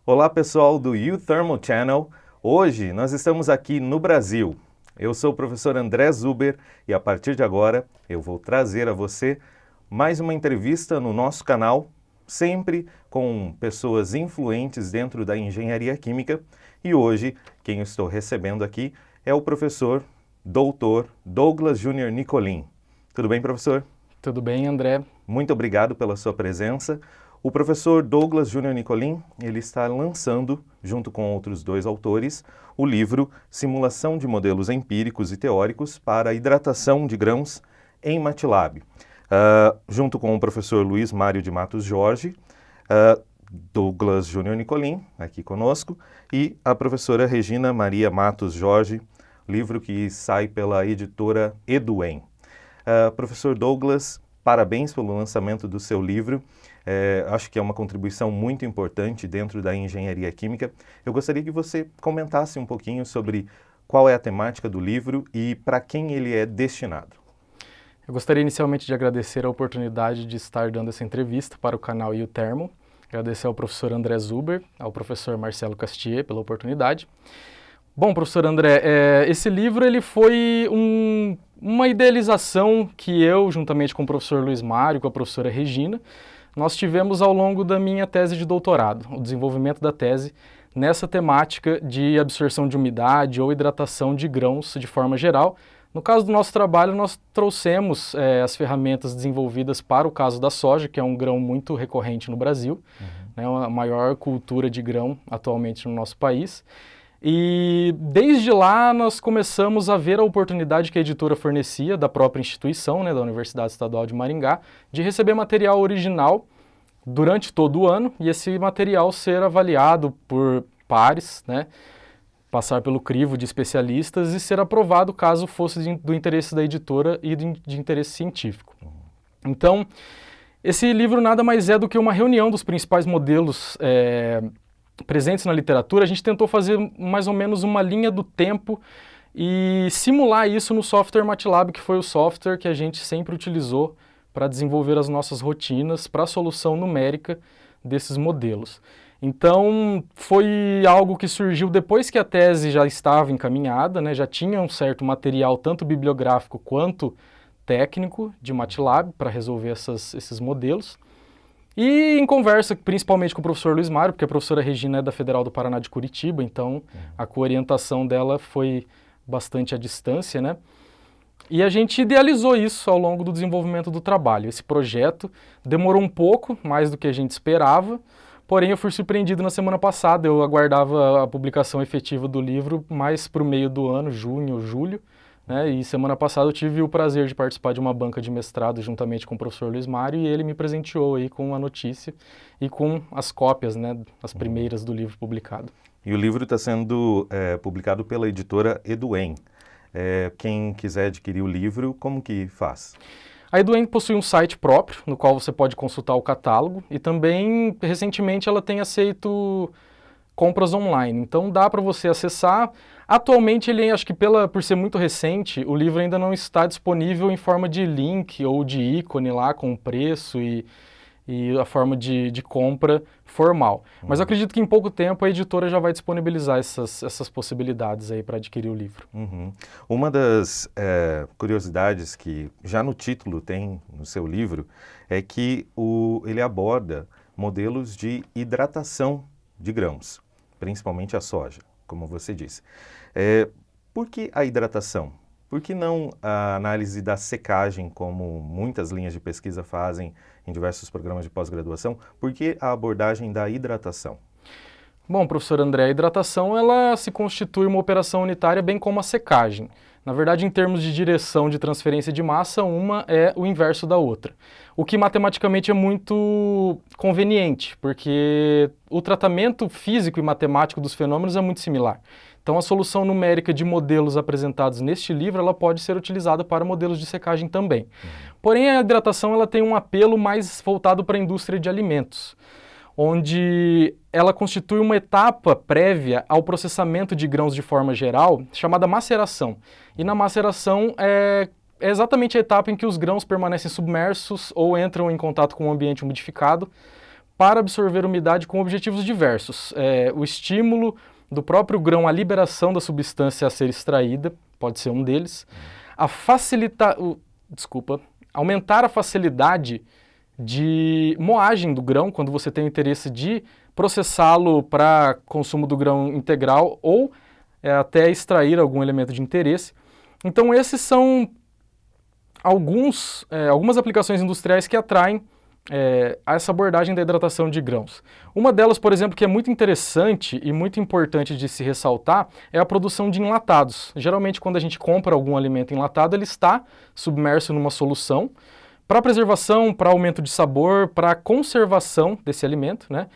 Olá pessoal do U-Thermal Channel, hoje nós estamos aqui no Brasil. Eu sou o professor André Zuber e a partir de agora eu vou trazer a você mais uma entrevista no nosso canal, sempre com pessoas influentes dentro da engenharia química. E hoje quem eu estou recebendo aqui é o professor Dr. Douglas Júnior Nicolin. Tudo bem, professor? Tudo bem, André? Muito obrigado pela sua presença. O professor Douglas Júnior Nicolin, ele está lançando, junto com outros dois autores, o livro Simulação de Modelos Empíricos e Teóricos para a Hidratação de Grãos em MATLAB. Junto com o professor Luiz Mário de Matos Jorge, Douglas Júnior Nicolin, aqui conosco, e a professora Regina Maria Matos Jorge, livro que sai pela editora Eduen. Professor Douglas, parabéns pelo lançamento do seu livro. Acho que é uma contribuição muito importante dentro da engenharia química. Eu gostaria que você comentasse um pouquinho sobre qual é a temática do livro e para quem ele é destinado. Eu gostaria inicialmente de agradecer a oportunidade de estar dando essa entrevista para o canal U-Thermal. Agradecer ao professor André Zuber, ao professor Marcelo Castier pela oportunidade. Bom, professor André, esse livro ele foi uma idealização que eu, juntamente com o professor Luiz Mário, com a professora Regina, nós tivemos ao longo da minha tese de doutorado, o desenvolvimento da tese nessa temática de absorção de umidade ou hidratação de grãos de forma geral. No caso do nosso trabalho, nós trouxemos as ferramentas desenvolvidas para o caso da soja, que é um grão muito recorrente no Brasil, né, a maior cultura de grão atualmente no nosso país. E desde lá nós começamos a ver a oportunidade que a editora fornecia da própria instituição, né, da Universidade Estadual de Maringá, de receber material original durante todo o ano e esse material ser avaliado por pares, né, passar pelo crivo de especialistas e ser aprovado caso fosse do interesse da editora e de interesse científico. Então, esse livro nada mais é do que uma reunião dos principais modelos presentes na literatura. A gente tentou fazer mais ou menos uma linha do tempo e simular isso no software MATLAB, que foi o software que a gente sempre utilizou para desenvolver as nossas rotinas para a solução numérica desses modelos. Então, foi algo que surgiu depois que a tese já estava encaminhada, né? Já tinha um certo material, tanto bibliográfico quanto técnico, de MATLAB para resolver esses modelos. E em conversa, principalmente com o professor Luiz Mário, porque a professora Regina é da Federal do Paraná de Curitiba, então a coorientação dela foi bastante à distância, né? E a gente idealizou isso ao longo do desenvolvimento do trabalho. Esse projeto demorou um pouco, mais do que a gente esperava, porém eu fui surpreendido na semana passada. Eu aguardava a publicação efetiva do livro mais para o meio do ano, junho ou julho, né? E semana passada eu tive o prazer de participar de uma banca de mestrado juntamente com o professor Luiz Mário e ele me presenteou aí com a notícia e com as cópias, né, as primeiras do livro publicado. E o livro está sendo publicado pela editora Eduen. Quem quiser adquirir o livro, como que faz? A Eduen possui um site próprio, no qual você pode consultar o catálogo, e também, recentemente, ela tem aceito compras online, então dá para você acessar. Atualmente, acho que por ser muito recente, o livro ainda não está disponível em forma de link ou de ícone lá com o preço e a forma de compra formal. Mas eu acredito que em pouco tempo a editora já vai disponibilizar essas possibilidades aí para adquirir o livro. Uma das curiosidades que já no título tem no seu livro é que ele aborda modelos de hidratação de grãos, principalmente a soja, como você disse. Por que a hidratação? Por que não a análise da secagem, como muitas linhas de pesquisa fazem em diversos programas de pós-graduação? Por que a abordagem da hidratação? Bom, professor André, a hidratação ela se constitui uma operação unitária bem como a secagem. Na verdade, em termos de direção de transferência de massa, uma é o inverso da outra. O que matematicamente é muito conveniente, porque o tratamento físico e matemático dos fenômenos é muito similar. Então, a solução numérica de modelos apresentados neste livro, ela pode ser utilizada para modelos de secagem também. Porém, a hidratação ela tem um apelo mais voltado para a indústria de alimentos, onde ela constitui uma etapa prévia ao processamento de grãos de forma geral, chamada maceração. E na maceração é exatamente a etapa em que os grãos permanecem submersos ou entram em contato com o ambiente umidificado para absorver umidade com objetivos diversos. O estímulo do próprio grão à liberação da substância a ser extraída, pode ser um deles. Aumentar a facilidade de moagem do grão, quando você tem o interesse de processá-lo para consumo do grão integral ou até extrair algum elemento de interesse. Então esses são algumas aplicações industriais que atraem a essa abordagem da hidratação de grãos. Uma delas, por exemplo, que é muito interessante e muito importante de se ressaltar, é a produção de enlatados. Geralmente, quando a gente compra algum alimento enlatado, ele está submerso numa solução para preservação, para aumento de sabor, para conservação desse alimento, né?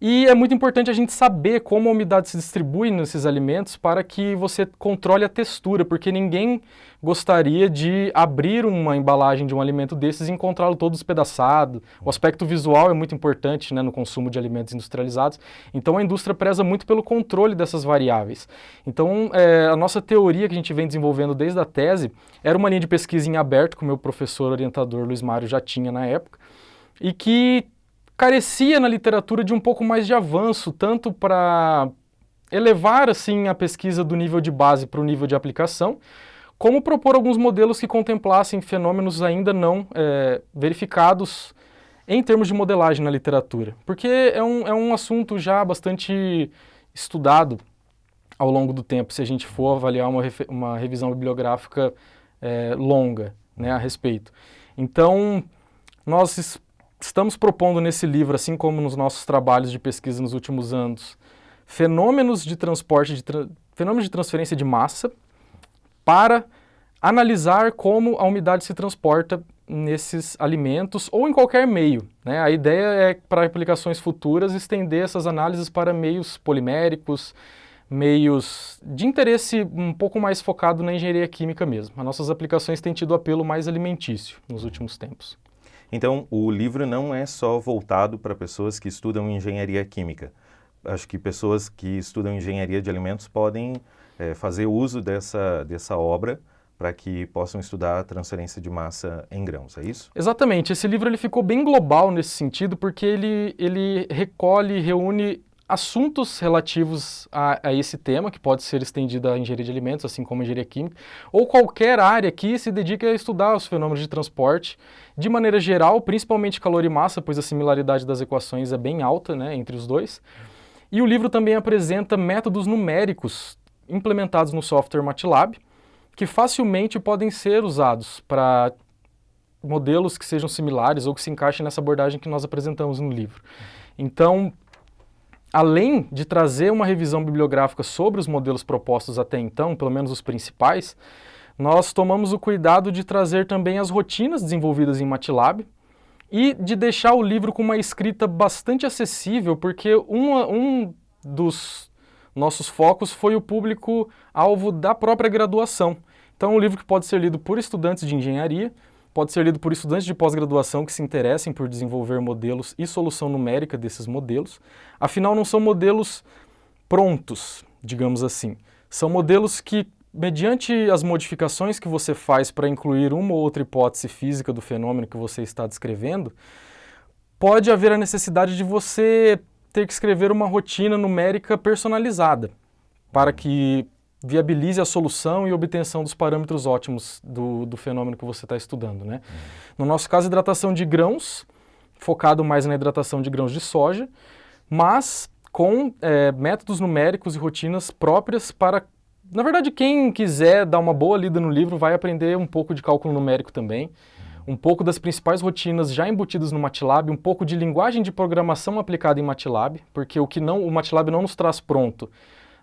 E é muito importante a gente saber como a umidade se distribui nesses alimentos para que você controle a textura, porque ninguém gostaria de abrir uma embalagem de um alimento desses e encontrá-lo todo despedaçado. O aspecto visual é muito importante, né, no consumo de alimentos industrializados. Então a indústria preza muito pelo controle dessas variáveis. Então a nossa teoria que a gente vem desenvolvendo desde a tese era uma linha de pesquisa em aberto que o meu professor orientador Luiz Mário já tinha na época e que carecia na literatura de um pouco mais de avanço, tanto para elevar assim a pesquisa do nível de base para o nível de aplicação, como propor alguns modelos que contemplassem fenômenos ainda não verificados em termos de modelagem na literatura. Porque é um assunto já bastante estudado ao longo do tempo, se a gente for avaliar uma revisão bibliográfica longa, né, a respeito. Então, nós estamos propondo nesse livro, assim como nos nossos trabalhos de pesquisa nos últimos anos, fenômenos de transferência de massa para analisar como a umidade se transporta nesses alimentos ou em qualquer meio, né? A ideia é, para aplicações futuras, estender essas análises para meios poliméricos, meios de interesse um pouco mais focado na engenharia química mesmo. As nossas aplicações têm tido apelo mais alimentício nos últimos tempos. Então, o livro não é só voltado para pessoas que estudam engenharia química. Acho que pessoas que estudam engenharia de alimentos podem fazer uso dessa obra para que possam estudar a transferência de massa em grãos, é isso? Exatamente. Esse livro ele ficou bem global nesse sentido, porque ele recolhe, reúne assuntos relativos a esse tema, que pode ser estendido à engenharia de alimentos, assim como a engenharia química, ou qualquer área que se dedique a estudar os fenômenos de transporte, de maneira geral, principalmente calor e massa, pois a similaridade das equações é bem alta, né, entre os dois. E o livro também apresenta métodos numéricos implementados no software MATLAB, que facilmente podem ser usados para modelos que sejam similares ou que se encaixem nessa abordagem que nós apresentamos no livro. Então, além de trazer uma revisão bibliográfica sobre os modelos propostos até então, pelo menos os principais, nós tomamos o cuidado de trazer também as rotinas desenvolvidas em MATLAB e de deixar o livro com uma escrita bastante acessível, porque um dos nossos focos foi o público-alvo da própria graduação. Então, é um livro que pode ser lido por estudantes de engenharia, pode ser lido por estudantes de pós-graduação que se interessem por desenvolver modelos e solução numérica desses modelos. Afinal, não são modelos prontos, digamos assim. São modelos que, mediante as modificações que você faz para incluir uma ou outra hipótese física do fenômeno que você está descrevendo, pode haver a necessidade de você ter que escrever uma rotina numérica personalizada para que viabilize a solução e obtenção dos parâmetros ótimos do fenômeno que você está estudando, né? No nosso caso, hidratação de grãos, focado mais na hidratação de grãos de soja, mas com métodos numéricos e rotinas próprias para... Na verdade, quem quiser dar uma boa lida no livro vai aprender um pouco de cálculo numérico também, um pouco das principais rotinas já embutidas no MATLAB, um pouco de linguagem de programação aplicada em MATLAB, porque o MATLAB não nos traz pronto,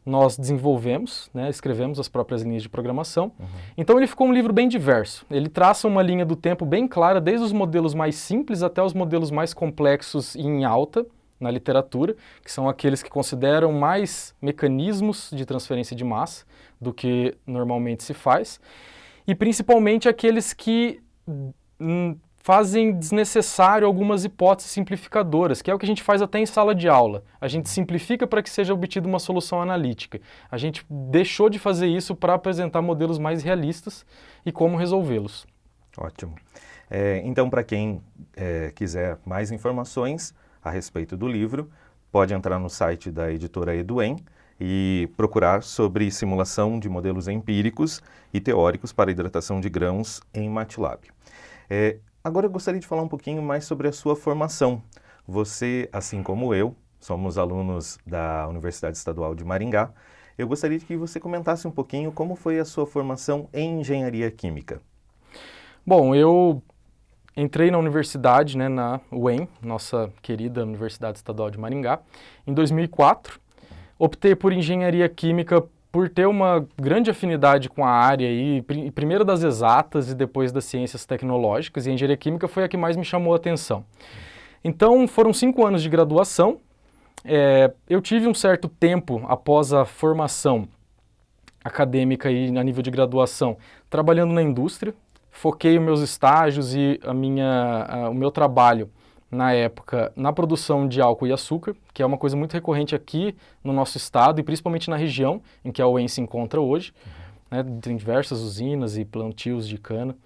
nós desenvolvemos, né, escrevemos as próprias linhas de programação. Então ele ficou um livro bem diverso. Ele traça uma linha do tempo bem clara, desde os modelos mais simples até os modelos mais complexos e em alta na literatura, que são aqueles que consideram mais mecanismos de transferência de massa do que normalmente se faz, e principalmente aqueles que fazem desnecessário algumas hipóteses simplificadoras, que é o que a gente faz até em sala de aula. A gente simplifica para que seja obtida uma solução analítica. A gente deixou de fazer isso para apresentar modelos mais realistas e como resolvê-los. Ótimo. Então, para quem quiser mais informações, a respeito do livro, pode entrar no site da editora Eduen e procurar sobre simulação de modelos empíricos e teóricos para hidratação de grãos em MATLAB. Agora eu gostaria de falar um pouquinho mais sobre a sua formação. Você, assim como eu, somos alunos da Universidade Estadual de Maringá. Eu gostaria que você comentasse um pouquinho como foi a sua formação em engenharia química. Bom, eu entrei na universidade, né, na UEM, nossa querida Universidade Estadual de Maringá, em 2004. Optei por engenharia química por ter uma grande afinidade com a área, primeiro das exatas e depois das ciências tecnológicas, e a engenharia química foi a que mais me chamou a atenção. Então, foram 5 anos de graduação. Eu tive um certo tempo após a formação acadêmica e a nível de graduação, trabalhando na indústria. Foquei os meus estágios e o meu trabalho, na época, na produção de álcool e açúcar, que é uma coisa muito recorrente aqui no nosso estado e principalmente na região em que a UEM se encontra hoje. Né, tem diversas usinas e plantios de cana.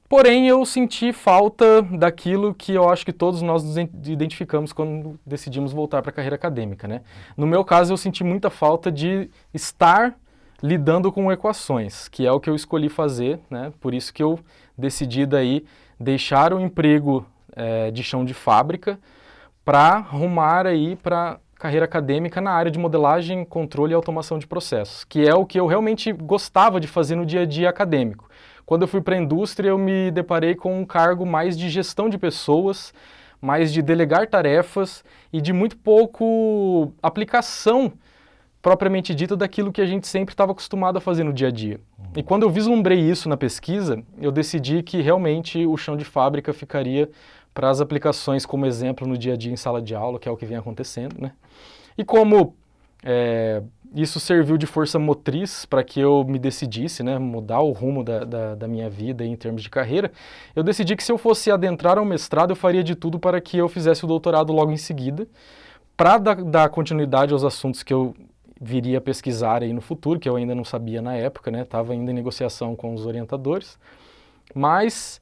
Porém, eu senti falta daquilo que eu acho que todos nós nos identificamos quando decidimos voltar para a carreira acadêmica, né? No meu caso, eu senti muita falta de estar lidando com equações, que é o que eu escolhi fazer, né? Por isso que eu decidi daí deixar o emprego de chão de fábrica para rumar aí para carreira acadêmica na área de modelagem, controle e automação de processos, que é o que eu realmente gostava de fazer no dia a dia acadêmico. Quando eu fui para a indústria, eu me deparei com um cargo mais de gestão de pessoas, mais de delegar tarefas e de muito pouco aplicação propriamente dita daquilo que a gente sempre estava acostumado a fazer no dia a dia. E quando eu vislumbrei isso na pesquisa, eu decidi que realmente o chão de fábrica ficaria para as aplicações como exemplo no dia a dia em sala de aula, que é o que vem acontecendo, né? E como isso serviu de força motriz para que eu me decidisse, né, mudar o rumo da minha vida em termos de carreira, eu decidi que se eu fosse adentrar ao mestrado, eu faria de tudo para que eu fizesse o doutorado logo em seguida, para dar continuidade aos assuntos que eu viria a pesquisar aí no futuro, que eu ainda não sabia na época, né, estava ainda em negociação com os orientadores, mas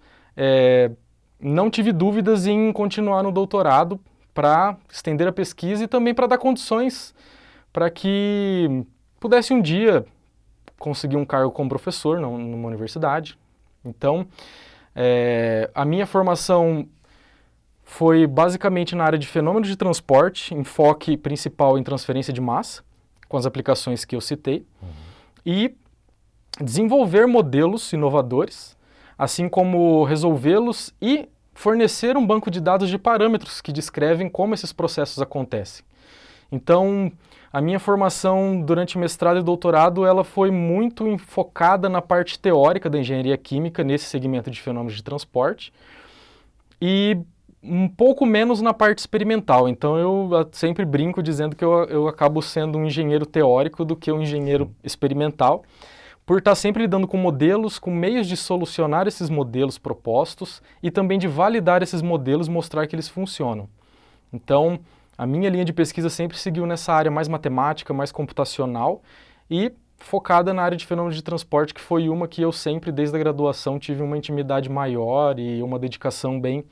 não tive dúvidas em continuar no doutorado para estender a pesquisa e também para dar condições para que pudesse um dia conseguir um cargo como professor numa universidade. Então, a minha formação foi basicamente na área de fenômenos de transporte, enfoque principal em transferência de massa, com as aplicações que eu citei, e desenvolver modelos inovadores, assim como resolvê-los e fornecer um banco de dados de parâmetros que descrevem como esses processos acontecem. Então, a minha formação durante mestrado e doutorado, ela foi muito enfocada na parte teórica da engenharia química, nesse segmento de fenômenos de transporte, e um pouco menos na parte experimental. Então, eu sempre brinco dizendo que eu acabo sendo um engenheiro teórico do que um engenheiro experimental, por estar sempre lidando com modelos, com meios de solucionar esses modelos propostos e também de validar esses modelos e mostrar que eles funcionam. Então, a minha linha de pesquisa sempre seguiu nessa área mais matemática, mais computacional e focada na área de fenômenos de transporte, que foi uma que eu sempre, desde a graduação, tive uma intimidade maior e uma dedicação bem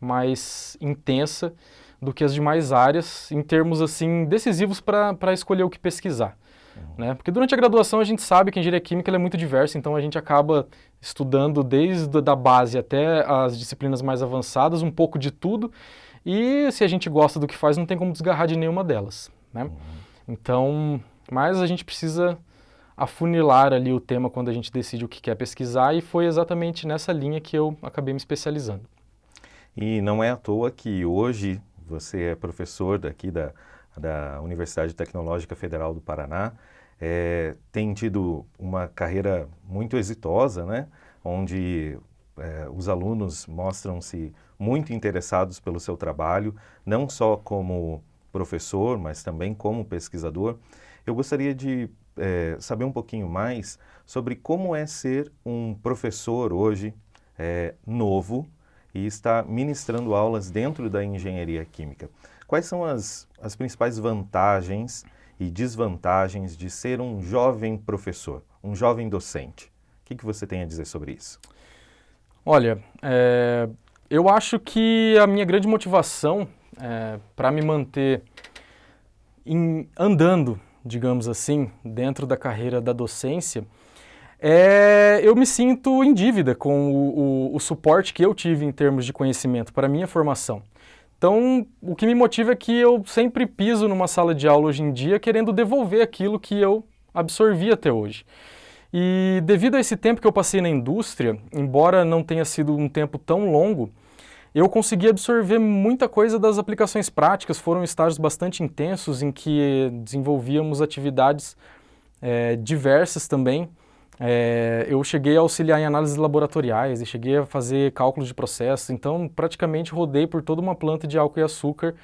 mais intensa do que as demais áreas, em termos assim decisivos para escolher o que pesquisar. Né? Porque durante a graduação a gente sabe que a engenharia química ela é muito diversa, então a gente acaba estudando desde a base até as disciplinas mais avançadas, um pouco de tudo, e se a gente gosta do que faz, não tem como desgarrar de nenhuma delas. Né? Então, mas a gente precisa afunilar ali o tema quando a gente decide o que quer pesquisar, e foi exatamente nessa linha que eu acabei me especializando. E não é à toa que hoje você é professor daqui da Universidade Tecnológica Federal do Paraná, tem tido uma carreira muito exitosa, né? Onde os alunos mostram-se muito interessados pelo seu trabalho, não só como professor, mas também como pesquisador. Eu gostaria de saber um pouquinho mais sobre como é ser um professor hoje novo e estar ministrando aulas dentro da engenharia química. Quais são as principais vantagens e desvantagens de ser um jovem professor, um jovem docente? O que você tem a dizer sobre isso? Olha, eu acho que a minha grande motivação para me manter andando, digamos assim, dentro da carreira da docência, eu me sinto em dívida com o suporte que eu tive em termos de conhecimento para a minha formação. Então, o que me motiva é que eu sempre piso numa sala de aula hoje em dia querendo devolver aquilo que eu absorvi até hoje. E devido a esse tempo que eu passei na indústria, embora não tenha sido um tempo tão longo, eu consegui absorver muita coisa das aplicações práticas. Foram estágios bastante intensos em que desenvolvíamos atividades diversas também. Eu cheguei a auxiliar em análises laboratoriais e cheguei a fazer cálculos de processos, então praticamente rodei por toda uma planta de álcool e açúcar.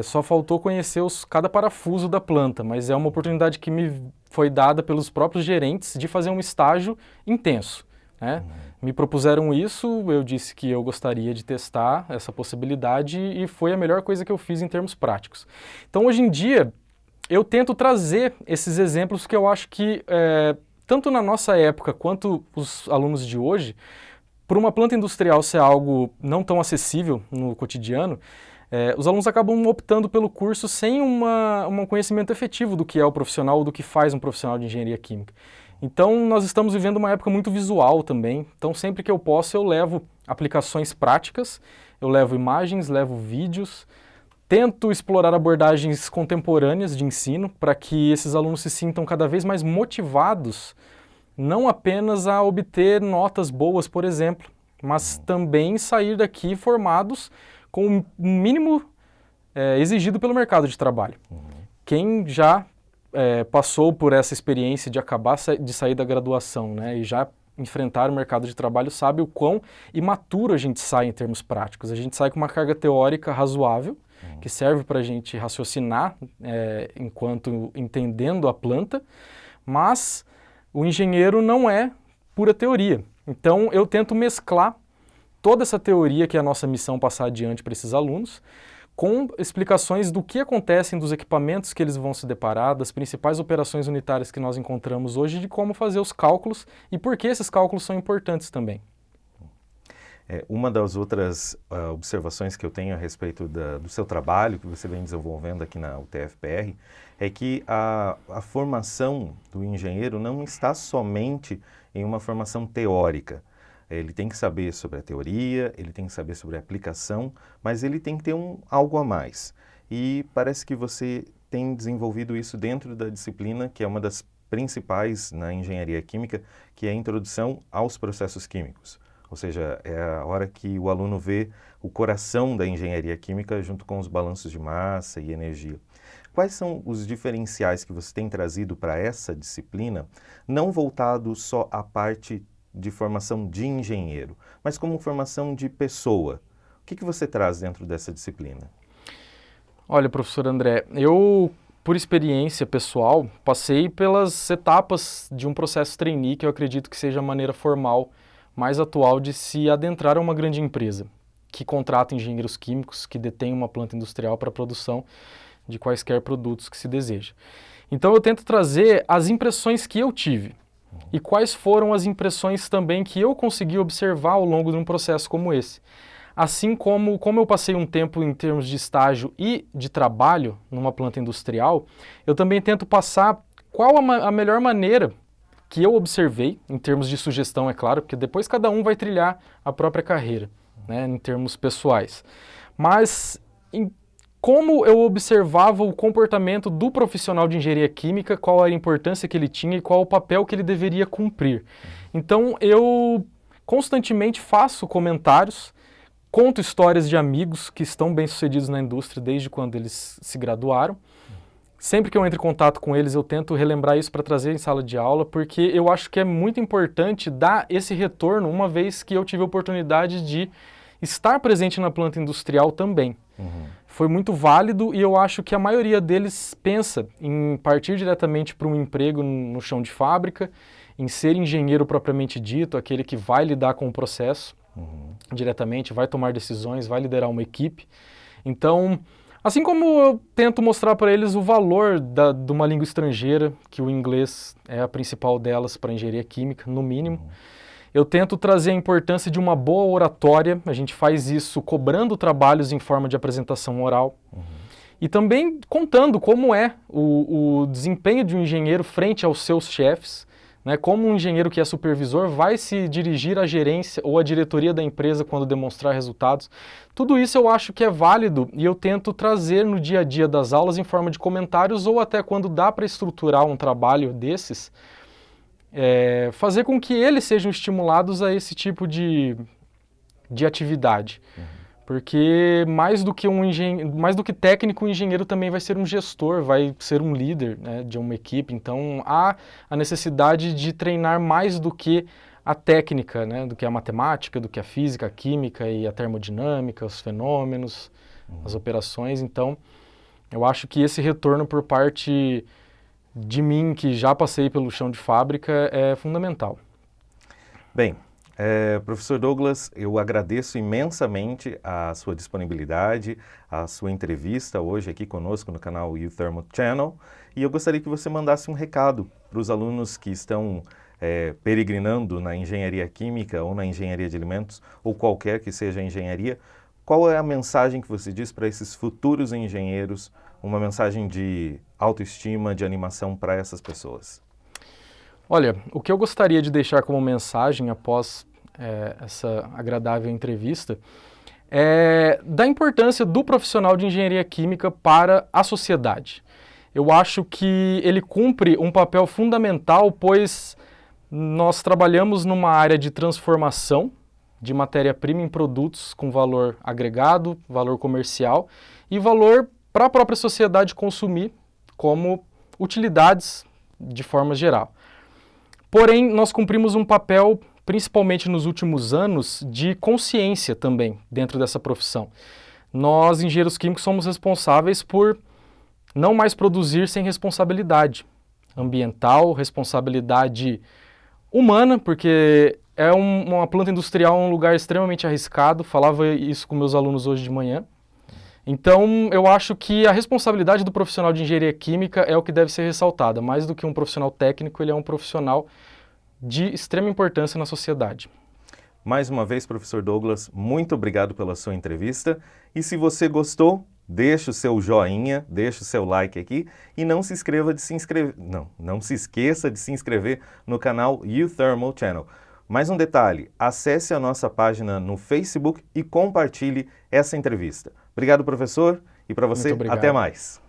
Só faltou conhecer cada parafuso da planta, mas é uma oportunidade que me foi dada pelos próprios gerentes de fazer um estágio intenso, né? Me propuseram isso, eu disse que eu gostaria de testar essa possibilidade e foi a melhor coisa que eu fiz em termos práticos. Então, hoje em dia, eu tento trazer esses exemplos que eu acho que, tanto na nossa época quanto os alunos de hoje, por uma planta industrial ser algo não tão acessível no cotidiano, os alunos acabam optando pelo curso sem um conhecimento efetivo do que é o profissional, do que faz um profissional de engenharia química. Então, nós estamos vivendo uma época muito visual também, então sempre que eu posso eu levo aplicações práticas, eu levo imagens, levo vídeos, tento explorar abordagens contemporâneas de ensino para que esses alunos se sintam cada vez mais motivados, não apenas a obter notas boas, por exemplo, mas também sair daqui formados com o mínimo exigido pelo mercado de trabalho. Quem já passou por essa experiência de acabar de sair da graduação, né, e já enfrentar o mercado de trabalho sabe o quão imaturo a gente sai em termos práticos. A gente sai com uma carga teórica razoável, que serve para a gente raciocinar enquanto entendendo a planta, mas o engenheiro não é pura teoria. Então eu tento mesclar toda essa teoria, que é a nossa missão passar adiante para esses alunos, com explicações do que acontecem, dos equipamentos que eles vão se deparar, das principais operações unitárias que nós encontramos hoje, de como fazer os cálculos e por que esses cálculos são importantes também. Uma das outras observações que eu tenho a respeito do seu trabalho, que você vem desenvolvendo aqui na UTF-PR, é que a formação do engenheiro não está somente em uma formação teórica. Ele tem que saber sobre a teoria, ele tem que saber sobre a aplicação, mas ele tem que ter algo a mais. E parece que você tem desenvolvido isso dentro da disciplina, que é uma das principais na engenharia química, que é a introdução aos processos químicos. Ou seja, é a hora que o aluno vê o coração da engenharia química junto com os balanços de massa e energia. Quais são os diferenciais que você tem trazido para essa disciplina, não voltado só à parte de formação de engenheiro, mas como formação de pessoa? O que você traz dentro dessa disciplina? Olha, professor André, eu, por experiência pessoal, passei pelas etapas de um processo trainee, que eu acredito que seja a maneira formal mais atual de se adentrar a uma grande empresa, que contrata engenheiros químicos, que detém uma planta industrial para a produção de quaisquer produtos que se deseja. Então eu tento trazer as impressões que eu tive e quais foram as impressões também que eu consegui observar ao longo de um processo como esse. Assim como eu passei um tempo em termos de estágio e de trabalho numa planta industrial, eu também tento passar qual a melhor maneira que eu observei, em termos de sugestão, é claro, porque depois cada um vai trilhar a própria carreira, né, em termos pessoais. Mas como eu observava o comportamento do profissional de engenharia química, qual era a importância que ele tinha e qual o papel que ele deveria cumprir. Então eu constantemente faço comentários, conto histórias de amigos que estão bem-sucedidos na indústria desde quando eles se graduaram. Sempre que eu entro em contato com eles, eu tento relembrar isso para trazer em sala de aula, porque eu acho que é muito importante dar esse retorno, uma vez que eu tive a oportunidade de estar presente na planta industrial também. Foi muito válido e eu acho que a maioria deles pensa em partir diretamente para um emprego no chão de fábrica, em ser engenheiro propriamente dito, aquele que vai lidar com o processo diretamente, vai tomar decisões, vai liderar uma equipe. Então, assim como eu tento mostrar para eles o valor de uma língua estrangeira, que o inglês é a principal delas para a engenharia química, no mínimo, eu tento trazer a importância de uma boa oratória, a gente faz isso cobrando trabalhos em forma de apresentação oral, e também contando como é o desempenho de um engenheiro frente aos seus chefes, né, como um engenheiro que é supervisor vai se dirigir à gerência ou à diretoria da empresa quando demonstrar resultados. Tudo isso eu acho que é válido e eu tento trazer no dia a dia das aulas em forma de comentários ou até quando dá para estruturar um trabalho desses, fazer com que eles sejam estimulados a esse tipo de atividade. Porque mais do que técnico, o engenheiro também vai ser um gestor, vai ser um líder, né, de uma equipe. Então há a necessidade de treinar mais do que a técnica, né, do que a matemática, do que a física, a química e a termodinâmica, os fenômenos, as operações. Então eu acho que esse retorno por parte de mim, que já passei pelo chão de fábrica, é fundamental. Bem, professor Douglas, eu agradeço imensamente a sua disponibilidade, a sua entrevista hoje aqui conosco no canal U-Thermal Channel, e eu gostaria que você mandasse um recado para os alunos que estão peregrinando na engenharia química ou na engenharia de alimentos, ou qualquer que seja a engenharia. Qual é a mensagem que você diz para esses futuros engenheiros, uma mensagem de autoestima, de animação para essas pessoas? Olha, o que eu gostaria de deixar como mensagem após essa agradável entrevista é da importância do profissional de engenharia química para a sociedade. Eu acho que ele cumpre um papel fundamental, pois nós trabalhamos numa área de transformação de matéria-prima em produtos com valor agregado, valor comercial e valor para a própria sociedade consumir como utilidades de forma geral. Porém, nós cumprimos um papel, principalmente nos últimos anos, de consciência também dentro dessa profissão. Nós, engenheiros químicos, somos responsáveis por não mais produzir sem responsabilidade ambiental, responsabilidade humana, porque uma planta industrial é um lugar extremamente arriscado, falava isso com meus alunos hoje de manhã. Então, eu acho que a responsabilidade do profissional de engenharia química é o que deve ser ressaltada. Mais do que um profissional técnico, ele é um profissional de extrema importância na sociedade. Mais uma vez, professor Douglas, muito obrigado pela sua entrevista. E se você gostou, deixa o seu joinha, deixa o seu like aqui e não se esqueça de se inscrever no canal U-Thermal Channel. Mais um detalhe, acesse a nossa página no Facebook e compartilhe essa entrevista. Obrigado, professor, e para você, até mais.